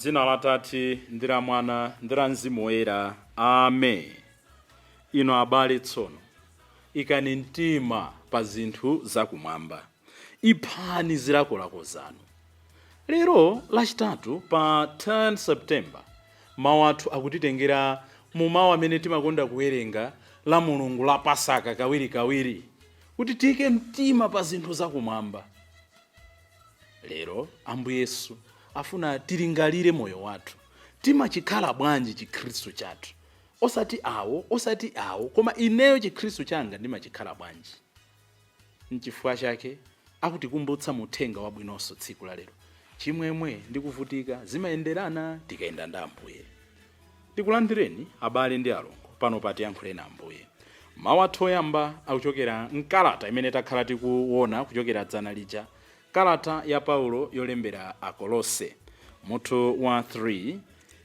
M'dzina la Atate ndi la Mwana ndi la Mzimu Woyera. Amen. Ino abale tsono, ikani mtima pa zinthu zakumwamba, iphani zilakolako zanu. Lero lachitatu pa 10 September mawu athu akutitengera mu mawu amene timakonda kuwerenga la Mulungu la Pasaka kawirikawiri kuti tiyike mtima pa zinthu zakumwamba. Lero Ambuye Yesu afuna tilingalire moyo wathu, timachikhala bwanji chikhristu chathu, osati awo koma ineyo chikhristu changa ndimachikhala bwanji. N'chifukwa chake akutikumbutsa uthenga wabwinonso tsiku la lero. Chimwemwe ndi kuvutika zimayenderana tikayenda ndi Ambuye. Tikulandireni abale ndi alongo pano patiyankhule na Ambuye. Mawu athu oyamba akuchokera mkalata imene takhala tikuona kuchokera dzana lija, kalata ya Paulo yolembera Akolose, mutu wa 3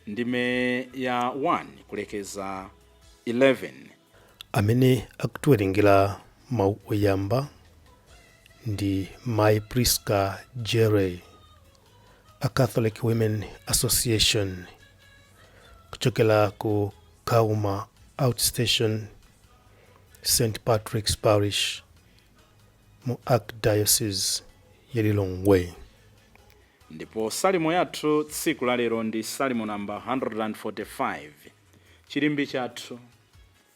ndime ya 1 kulekeza 11. Amene akutiwerengera mawu oyamba ndi Mai Priska Jere, a Catholic Women Association, kuchokera ku Kauma Outstation St. Patrick's Parish mu Archdiocese ya Lilongwe. Ndipo salimo yathu tsiku la lero ndi salimo namba 145. Chilimbi chathu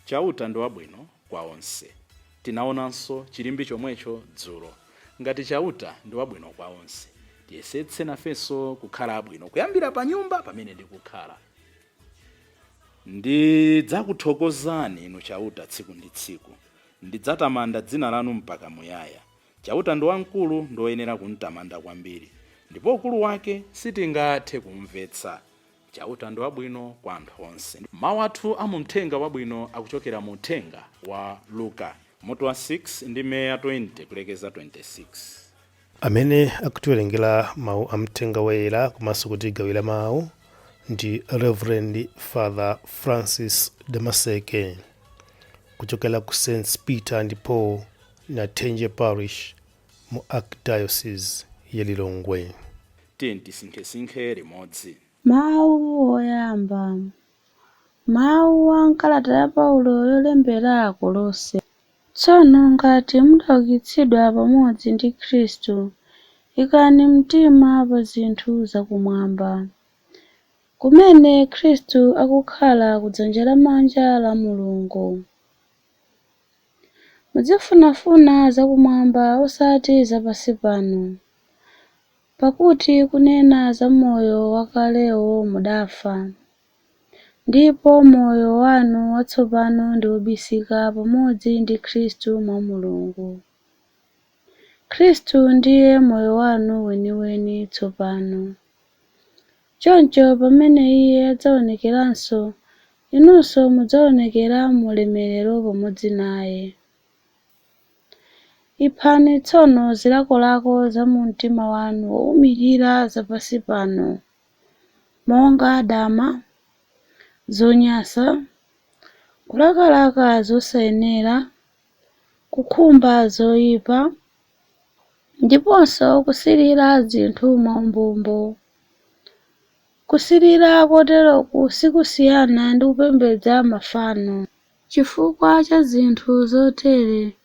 chauta ndi wabwino kwa onse. Tinaonanso chilimbi chomwecho dzulo. Ngati chauta ndi wabwino kwa onse, tiyesetse nafenso kukhala abwino kuyambira pa nyumba pamene ndikukhala. Ndidzakuthokozani inu chauta tsiku ndi tsiku, ndidzatamanda dzina lanu mpaka muyaya. Chauta ndi wamkulu ndi woyenera kumtamanda kwambiri, ndipo ukulu wake sitingathe kumvetsa. Chauta ndi wabwino kwa anthu onse. Mawu athu amuthenga wabwino akuchokera mu uthenga wa Luka, mutu wa 6 ndime ya 20 kulekeza 26. Amene akutiwerengera mawu amthenga woyera komanso kutigawira mawu ndi Reverend Father Francis Damaseke, kuchokera ku St. Peter and Paul na Tenje Parish mu Archdiocese ya Lilongwe. Tisinkhesinkhe limodzi. Mawu oyamba. Mawu a nkalata ya Paulo yolembera Akolose. Tsono ngati mudaukitsidwa pamodzi ndi Khristu, ikani mtima pa zinthu zakumwamba, kumene Khristu akukhala kudzanja lamanja la Mulungu. Muzifunafuna zakumwamba osati zapansi pano, pakuti kunena za moyo wakalewo mudafa, ndipo moyo wanu watsopano ndi wobisika pamodzi ndi Khristu mwa Mulungu. Khristu ndiye moyo wanu weniweni tsopano. Choncho pamene Iye adzaonekeranso, inunso mudzaonekera mu ulemerero pamodzi naye. Iphani tsono zilakolako za mu mtima wanu wowumirira zapansi pano, monga dama, zonyansa, kulakalaka zosayenera, kukhumba zoyipa, ndiponso kusirira zinthu mwaumbombo. Kusirira koteroku sikusiyana ndi kupembedza mafano. Chifukwa cha zinthu zotere,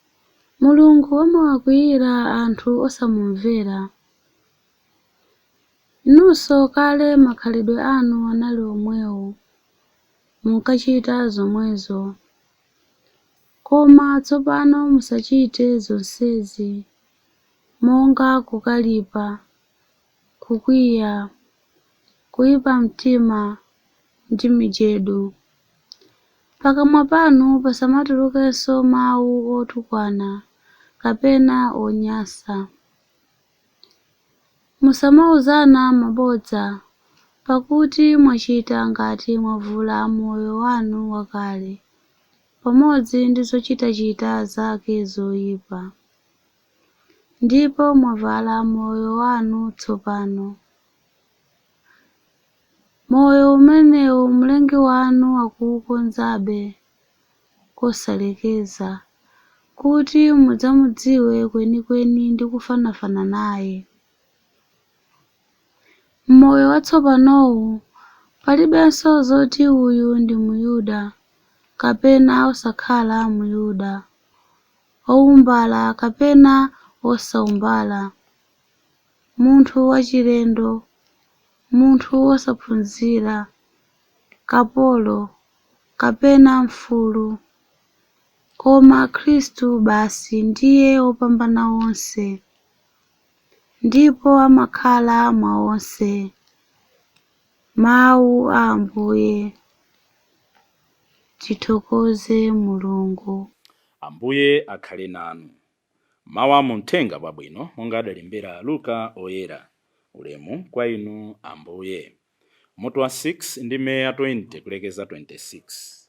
Mulungu amawakwiyira anthu osamumvera. Inunso kale makhalidwe anu anali omwewo, munkachita zomwezo. Koma tsopano musachite zonsezi, monga kukalipa, kukwiya, kuyipa mtima ndi mijedu. Pakamwa panu pasamatulukenso mawu otukwana kapena onyansa. Musamawuzana mabodza, pakuti mwachita ngati mwavula moyo wanu wakale, pamodzi ndi zochitachita zake zoyipa, ndipo mwavala moyo wanu tsopano. Moyo umenewu Mlengi wanu akuwukonzabe kosalekeza, kuti mudzamudziwe kwenikweni ndi kufanafana naye. M'moyo watsopanowu palibenso zoti uyu ndi Muyuda kapena osakhala Muyuda, owumbala kapena osawumbala, munthu wachilendo, munthu wosaphunzira, kapolo kapena mfulu, koma Khristu basi ndiye wopambana onse, ndipo amakhala mwa onse. Mawu a Ambuye. Tithokoze Mulungu. Ambuye akhale nanu. Mawu a Uthenga Wabwino monga adalembera Luka oyera. Ulemu kwa inu Ambuye. Mutu wa 6 ndime ya 20 kulekeza 26.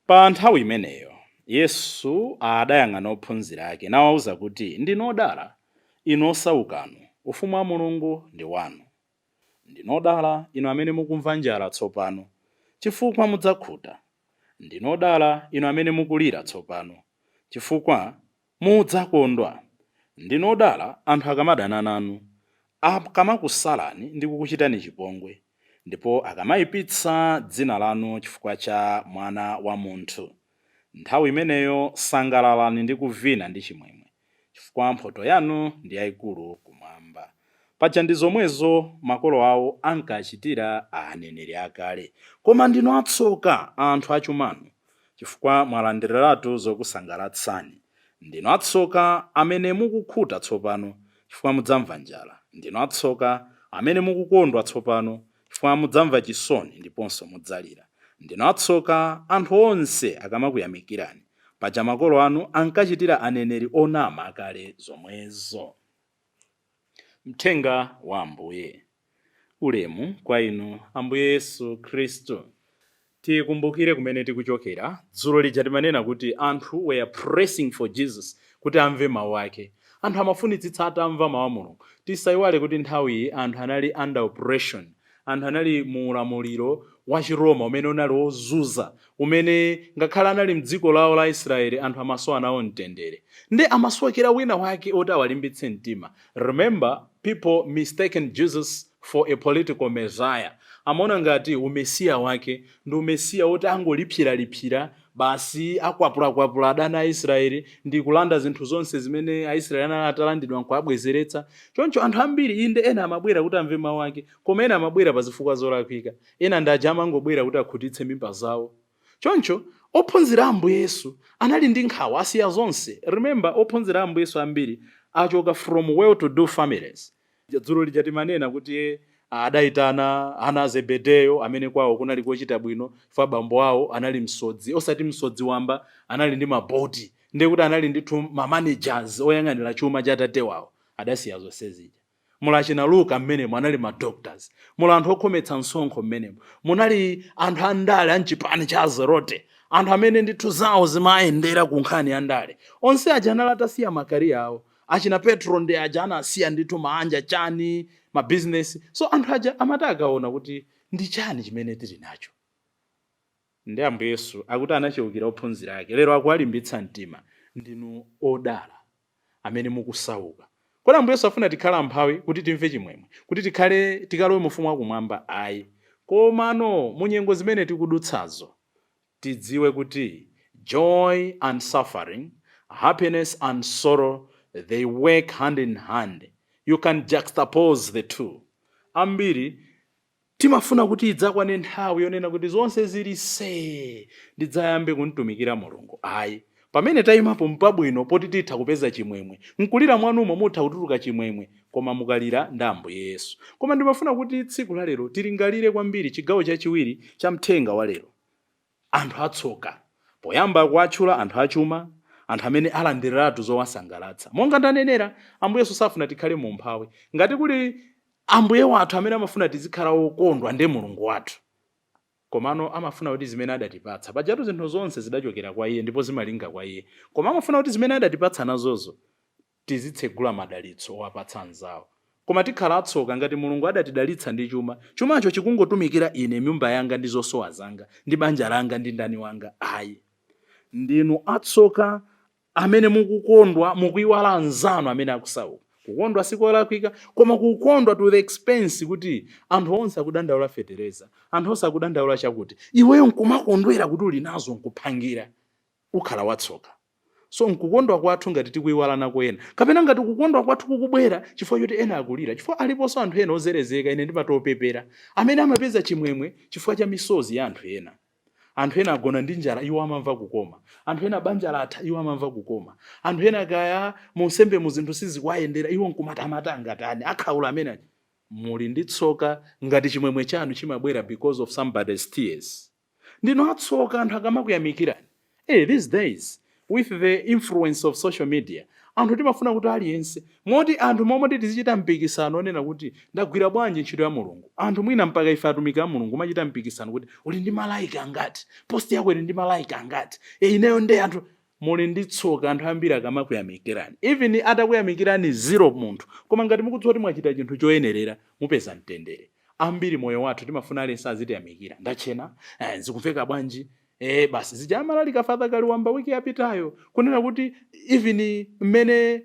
Pa nthawi imeneyo Yesu adayang'ana ophunzira ake nawawuza kuti, ndinodala inu osaukanu, ufumu wa Mulungu ndi wanu. Ndinodala inu amene mukumva njala tsopano, chifukwa mudzakhuta. Ndinodala inu amene mukulira tsopano, chifukwa mudzakondwa. Ndinodala anthu akamadana nanu, akamakusalani ndi kukuchitani chipongwe, ndipo akamayipitsa dzina lanu chifukwa cha Mwana wa Munthu. Nthawi imeneyo sangalalani ndi kuvina ndi chimwemwe, chifukwa mphotho yanu ndi yayikulu kumwamba. Paja ndi zomwezo makolo awo ankachitira aneneri akale. Koma ndinu atsoka anthu achumanu, chifukwa mwalandiriratu zokusangalatsani. Ndinu atsoka amene mukukhuta tsopano, chifukwa mudzamva njala. Ndinu atsoka amene mukukondwa tsopano, chifukwa mudzamva chisoni ndiponso mudzalira. Ndinu atsoka anthu onse akamakuyamikirani, paja makolo anu ankachitira aneneri onama akale zomwezo. Mthenga wa Ambuye. Ulemu kwa inu Ambuye Yesu Khristu. Tikumbukire kumene tikuchokera. Dzulo lija timanena kuti anthu were pressing for Jesus kuti amve mawu ake. Anthu amafunitsitsa atamva mawu a Mulungu. Tisayiwale kuti nthawi anthu anali under oppression, anthu anali mu ulamuliro wa Chiroma umene unali wozunza, umene ngakhale anali mdziko lawo la Israeli anthu amasowa nawo mtendere. Ndi amasowekera wina wake oti awalimbitse mtima. Remember, people mistaken Jesus for a political messiah. Amaona ngati umesiya wake ndi umesiya woti angolipsira basi akwapula adani a Israeli ndi kulanda zinthu zonse zimene Aisraeli anali atalandidwa nkuabwezeretsa. Choncho anthu ambiri inde ena amabwera kuti amve mawu ake, koma ena amabwera pa zifukwa zolakwika. Ena ndaja amangobwera kuti akhutitse mimba zawo. Choncho ophunzira Ambuye Yesu anali ndi nkhawa asiya zonse. Remember, ophunzira Ambuye Yesu ambiri achoka from well-to-do families. Dzulo lija timanena kuti adayitana ana Zebedeyo amene kwawo kunali kochita bwino, fa bambo awo anali msodzi, osati msodzi wamba, anali ndi maboti, ndiye kuti anali ndithu managers oyang'anira chuma cha atate wawo. Adasiya zonse zija. Mulachina Luka mmenemo anali doctors, mula anthu okhometsa msonkho mmenemo, munali anthu andale anchipani cha Azerote, anthu amene ndithu zawo zimayendera ku nkhani ya ndale. Onse aja anali atasiya makariya awo. Achina Petro ndi aja anasiya ndithu maanja chani, ma business. So anthu aja amati akaona kuti ndi chani chimene tili nacho. Ndi Ambuye Yesu akuti anachiukira ophunzira ake. Lero akuwalimbitsa mtima. Ndinu odala amene mukusauka. Kodi Ambuye Yesu afuna tikhala amphawi kuti timve chimwemwe, kuti tikalowe mu ufumu wakumwamba? Ayi. Komano munyengo zimene tikudutsazo tidziwe kuti joy and suffering, happiness and sorrow, they work hand in hand. You can juxtapose the two. Ambiri timafuna kuti idzakwane nthawi yonena kuti zonse zili se ndidzayambe kuntumikira Mulungu. Ayi. Pamene tayimapo mpabwino poti titha kupeza chimwemwe, nkulira mwanumo mutha kutuluka chimwemwe, koma mukalira ndi Ambuye Yesu. Koma ndimafuna kuti tsiku la lero tilingalire kwambiri chigawo chachiwiri cha mthenga wa lero. Anthu atsoka. Poyamba kuatchula anthu achuma, anthu amene alandiriratu zowasangalatsa. Monga ndanenera, Ambuye Yesu safuna tikhale mu mphawi. Ngati kuli Ambuye wathu amene amafuna tizikhala okondwa ndi Mulungu wathu, komano amafuna kuti zimene adatipatsa, pajatu zinthu zonse zidachokera kwa Iye ndipo zimalinga kwa Iye, koma amafuna kuti zimene adatipatsa nazozo tizitsegula madalitso owapatsa anzawo. Koma tikhala atsoka ngati Mulungu adatidalitsa ndi chuma, chumacho chikungotumikira ine, nyumba yanga ndi zosowa zanga, ndi banja langa ndi ndani wanga. Ayi. Ndinu atsoka amene mukukondwa mukuyiwala anzanu amene akusauka. kukondwa sikolakwika, koma kukondwa to the expense kuti anthu onse akudandaula fetereza, anthu onse akudandaula chakuti, iweyo nkumakondwera kuti uli nazo nkuphangira, ukhala watsoka. So nkukondwa kwathu ngati tikuyiwalana kwena, kapena ngati kukondwa kwathu kukubwera chifukwa choti ena akulira, chifukwa aliponso anthu ena ozerezeka, ine ndimatopepera, amene amapeza chimwemwe chifukwa cha misozi ya anthu ena. Anthu ena agona ndi njala, iwo amamva kukoma. Anthu ena banja latha, iwo amamva kukoma. Anthu ena kaya munsembe mu zinthu sizikwayendera, iwo nkumatamata ngatani, akhaula amene. Muli ndi tsoka ngati chimwemwe chanu chimabwera because of somebody's tears. Ndino atsoka anthu akamakuyamikirani. These days, with the influence of social media, anthu timafuna kuti aliyense, moti anthu momwe tizichita mpikisano onena kuti ndagwira bwanji ntchito ya Mulungu. Anthu mwina mpaka ife atumiki a Mulungu machita mpikisano kuti uli ndi malaika angati, post yako ili ndi malaika angati. Ineyo ndi anthu, muli ndi tsoka anthu ambiri akamakuyamikirani. Even atakuyamikirani 0 munthu, koma ngati mukudziwa kuti mwachita chinthu choyenerera, mupeza mtendere. Ambiri moyo wathu timafuna aliyense azitiyamikira. Ndachena, zikumveka bwanji. Basi zichamalalika Father Kaliwamba wiki yapitayo kunena kuti even mmene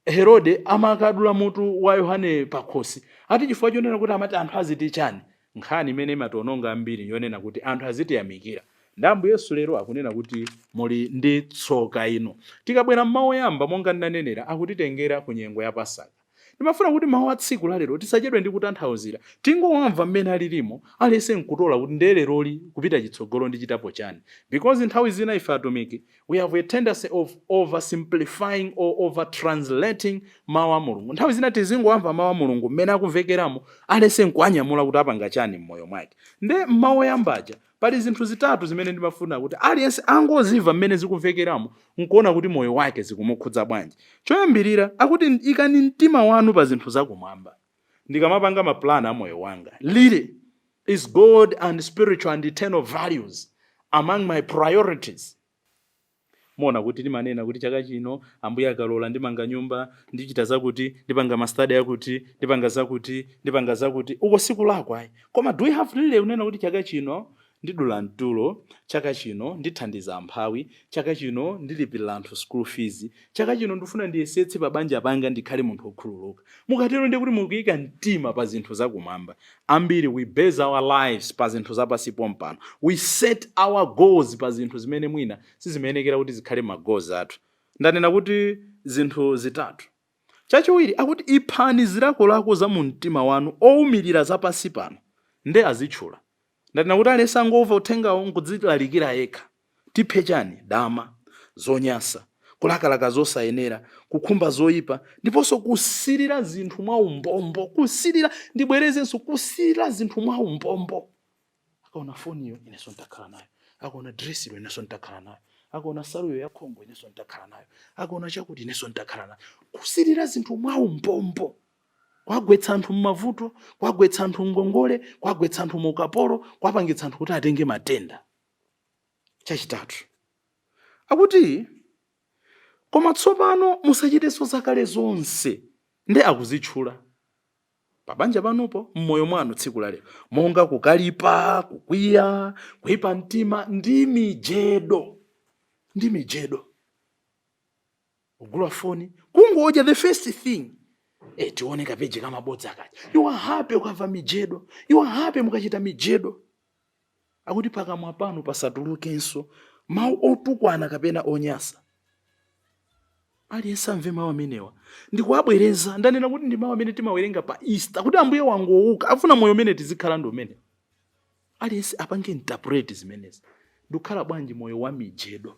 Herode amakadula mutu wa Yohane pakhosi, ati chifukwa chonena kuti amati anthu aziti chani, nkhani imene imationonga ambiri yonena kuti anthu azitiyamikira. Ndambu Yesu lero akunena kuti muli ndi tsoka ino. Tikabwera m'mawu oyamba monga ndinanenera akutitengera ku nyengo ya Pasaka. Ndimafuna kuti mawu a tsiku la lero tisachedwe ndi kutanthauzira. Tingowamva mmene alilimo, aliyense nkutola kuti ndeleroli kupita chitsogolo ndi chitapo chani. Because nthawi zina ife atumiki, we have a tendency of oversimplifying or over-translating mawu a Mulungu. Nthawi zina tizingowamva mawu a Mulungu mmene akuvekeramo, aliyense nkuanyamula kuti apanga chani m'moyo mwake. Nde mawu oyambaja, pali zinthu zitatu zimene ndimafuna kuti aliyense angoziva mmene zikuvekeramo, nkuona kuti moyo wake zikumukhudza bwanji. Choyambirira akuti ikani mtima wanu pa zinthu zakumwamba. Ndikamapanga maplani a moyo wanga, really is God and spiritual and eternal values among my priorities. Mona kuti ndimanena kuti chaka chino Ambuye akalola ndimanga nyumba, ndichita zakuti, ndipanga mastadi yakuti, ndipanga zakuti, uko siku lako ayi. Koma do we have really unena kuti chaka chino ndidula mtulo, chaka chino ndithandiza amphawi, chaka chino ndilipira anthu school fees, chaka chino ndifuna ndiyesetse pa banja panga ndikhale munthu okhululuka. Mukatero ndi kuti mukuyika mtima pa zinthu zakumwamba. Ambiri we base our lives pa zinthu zapansi pompano. We set our goals pa zinthu zimene mwina sizimenekera kuti zikhale ma goals athu. Ndanena kuti zinthu zitatu. Chachiwiri akuti iphani zilakolako za mu mtima wanu owumirira zapansi pano, nde azitchula. Ndatina kuti aliyense angova uthengawo nkudzilalikira yekha. Tiphe chani? Dama, zonyasa, kulakalaka zosayenera, kukhumba zoyipa, ndiponso kusirira zinthu mwa umbombo. Kusirira, ndibwerezenso kusirira zinthu mwa umbombo. Akaona foniyo ineso ndakhala nayo, akaona dressiro ineso ndakhala nayo, akaona saluyo ya khongo ineso ndakhala nayo, akaona chakuti ineso ndakhala nayo. Kusirira zinthu mwa umbombo. Kwagwetsa anthu m'mavuto, kwagwetsa anthu ngongole, kwagwetsa anthu mukapolo, kwapangitsa anthu kuti atenge matenda. Chachitatu akuti koma tsopano musachiteso zakale zonse, nde akuzitchula pabanja panupo mmoyo mwanu tsiku la lero, monga kukalipa, kukwiya, kuyipa mtima ndi mijedo. Kugula foni, kungoja the first thing. Tione kapeji kama bodza kaja. You are happy ukava mijedo. You are happy mukachita mijedo. Akuti pakamwa panu pasatulukenso mawu otukwana kapena onyasa. Aliyense amve mawu amenewa. Ndikuwabwereza, ndanena kuti ndi mawu amene timawerenga pa Easter. Kuti Ambuye wangouka, afuna moyo umene tizikhala ndi umene. Aliyense apange interpret zimenezi. Ndikhala bwanji moyo wa mijedo.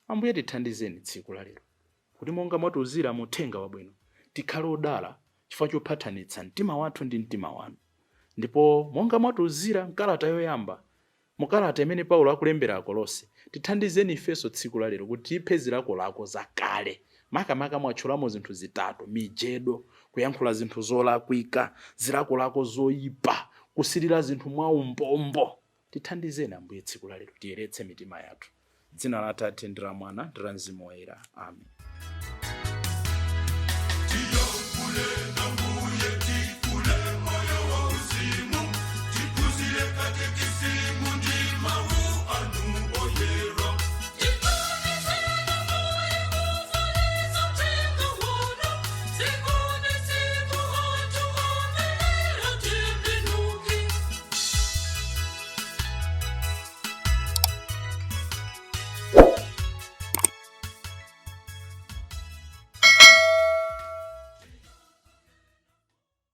Ambuye tithandizeni tsiku la lero. Kuti monga mwatuzira muthenga wabwino, tikhale odala chifukwa chopathanitsa mtima wathu ndi mtima wanu. Ndipo monga mwatuzira mkalata yoyamba, mukalata imene Paulo akulembera Akolose, tithandizeni ifenso tsiku la lero kuti tiphe zilakolako zakale. Makamaka mwatchulamo zinthu zitatu: mijedo, kuyankhula zinthu zolakwika, zilakolako zoyipa, kusirira zinthu mwa umbombo. Tithandizeni Ambuye tsiku la lero tiyeretse mitima yathu. Dzina la Atate ndi la Mwana ndi la Mzimu Woyera. Amen.